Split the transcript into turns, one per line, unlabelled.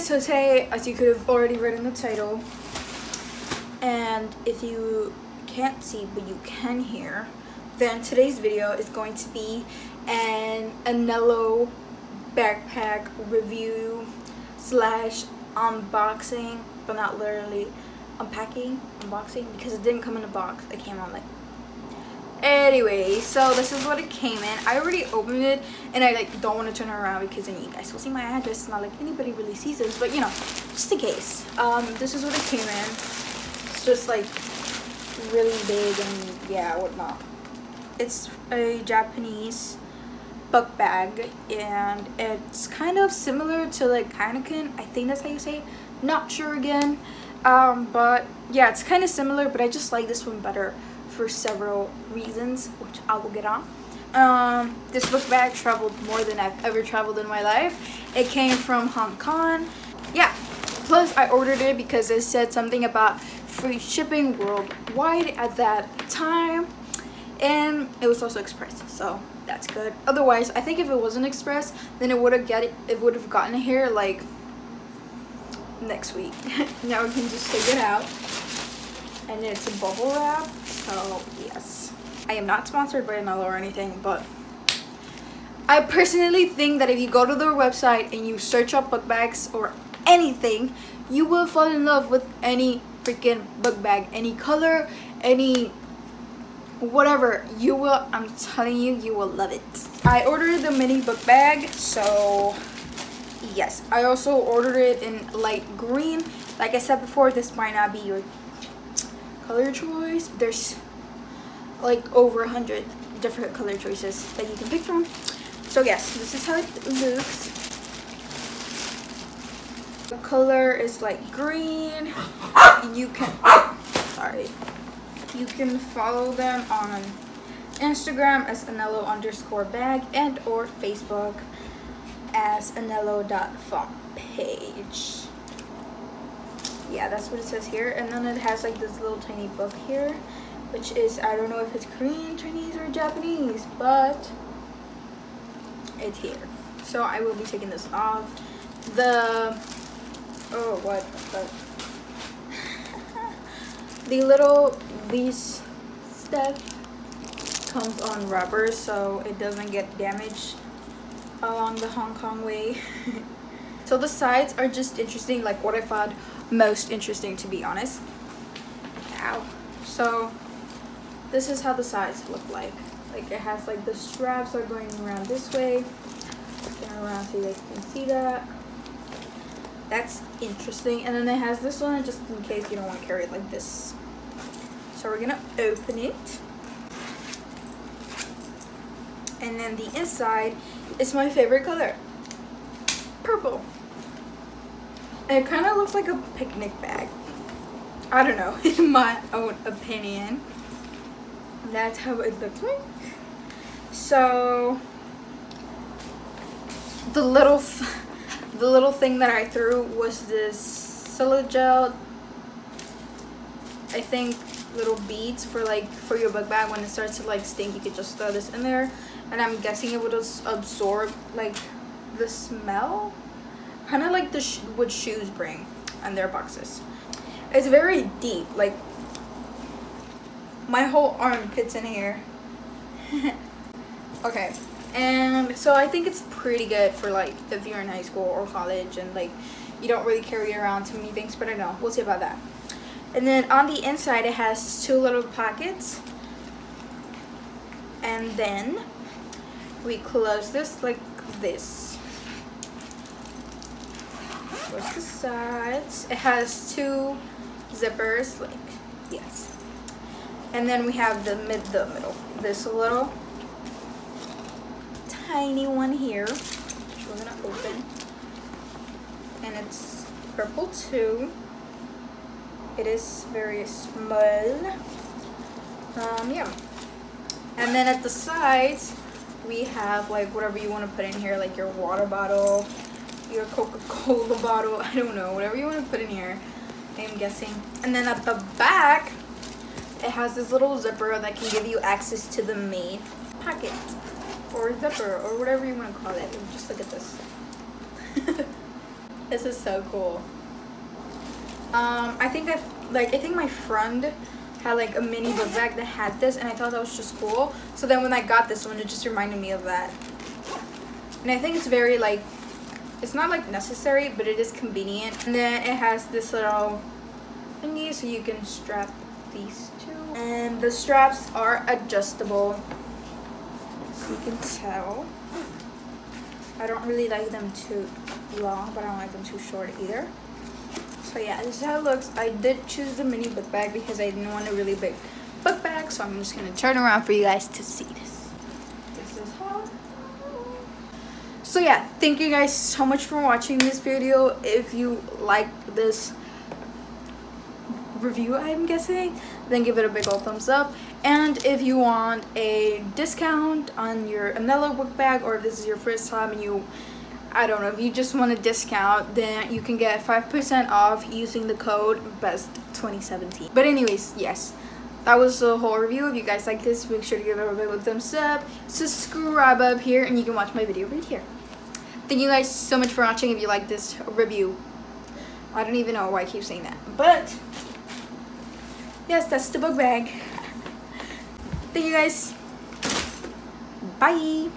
guys, so today, as you could have already read in the title, and if you can't see but you can hear, then today's video is going to be an Anello backpack review slash unboxing, but not literally unboxing, because it didn't come in a box. It came on like, anyway, so this is what it came in. I already opened it and I don't want to turn it around because then you guys will see my address. It's not like anybody really sees this, but you know, just in case. This is what it came in. It's just like really big and yeah, whatnot. It's a Japanese book bag and it's kind of similar to like Heineken. I think that's how you say it. Not sure again. But yeah, it's kind of similar, but I just like this one better for several reasons, which I will get on. This book bag traveled more than I've ever traveled in my life. It came from Hong Kong. Yeah, plus I ordered it because it said something about free shipping worldwide at that time, and it was also express, so that's good. Otherwise, I think if it wasn't express, then it would have gotten here like next week. Now we can just take it out, and it's a bubble wrap. So yes, I am not sponsored by Anello or anything, but I personally think that if you go to their website and you search up book bags or anything, you will fall in love with any freaking book bag, any color, any whatever. You will, I'm telling you, you will love it. I ordered the mini book bag, so yes. I also ordered it in light green. Like I said before, this might not be your color choice. There's like over 100 different color choices that you can pick from. So yes, this is how it looks. The color is like green. You can you can follow them on Instagram as Anello_bag and or Facebook as Anello.font page. Yeah, that's what it says here. And then it has like this little tiny book here, which is, I don't know if it's Korean, Chinese, or Japanese, but it's here. So I will be taking this off. These stuff comes on rubber, so it doesn't get damaged along the Hong Kong way. So the sides are just interesting, like what I found most interesting, to be honest. Ow. So this is how the sides look like. Like it has like the straps are going around this way. Turn around so you guys can see that. That's interesting. And then it has this one just in case you don't want to carry it like this. So we're gonna open it. And then the inside is my favorite color, purple. And it kind of looks like a picnic bag. I don't know, in my own opinion. That's how it looks like. So the little thing that I threw was this silica gel. I think little beads for your book bag. When it starts to like stink, you could just throw this in there, and I'm guessing it would absorb like the smell, kind of like what shoes bring on their boxes. It's very deep, like my whole arm fits in here. Okay, and so I think it's pretty good for like if you're in high school or college and like you don't really carry around too many things, but I know, we'll see about that. And then on the inside it has two little pockets, and then we close this like this. Where's the sides? It has two zippers, like yes. And then we have the middle, this little tiny one here, which we're gonna open, and it's purple too. It is very small. Yeah. And then at the sides we have like whatever you want to put in here, like your water bottle, your Coca-Cola bottle, I don't know, whatever you want to put in here, I'm guessing. And then at the back it has this little zipper that can give you access to the main pocket or zipper or whatever you want to call it. Just look at this. This is so cool. I think my friend had like a mini book bag that had this, and I thought that was just cool. So then when I got this one, it just reminded me of that. And I think it's very like, it's not like necessary, but it is convenient. And then it has this little thingy so you can strap these two. And the straps are adjustable, so you can tell. I don't really like them too long, but I don't like them too short either. So yeah, this is how it looks. I did choose the mini book bag because I didn't want a really big book bag, so I'm just gonna turn around for you guys to see this. This is how. So yeah, thank you guys so much for watching this video. If you like this review, I'm guessing, then give it a big old thumbs up. And if you want a discount on your Anello book bag, or if this is your first time and you, I don't know, if you just want a discount, then you can get 5% off using the code BEST2017. But anyways, yes, that was the whole review. If you guys like this, make sure to give it a big thumbs up, subscribe up here, and you can watch my video right here. Thank you guys so much for watching. If you like this review, I don't even know why I keep saying that, but yes, that's the book bag. Thank you guys. Bye.